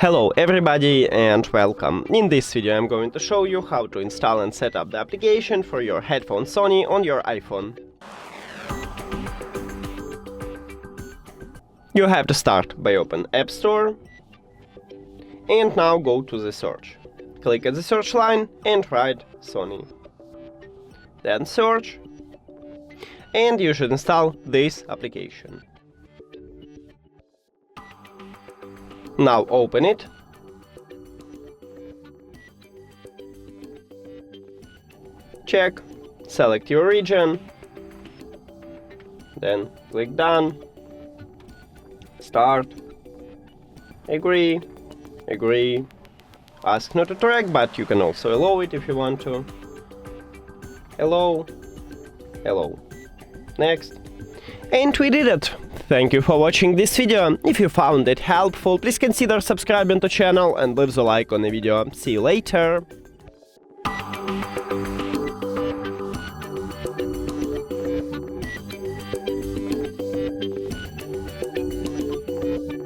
Hello everybody and welcome. In this video I'm going to show you how to install and set up the application for your headphone Sony on your iPhone. You have to start by open App Store and now go to the search. Click at the search line and write Sony. Then search and you should install this application. Now open it. Check, select your region, then click Done, Start, Agree, ask not to track, but you can also allow it if you want to. Allow, next. And we did it! Thank you for watching this video. If you found it helpful, please consider subscribing to the channel and leave a like on the video. See you later!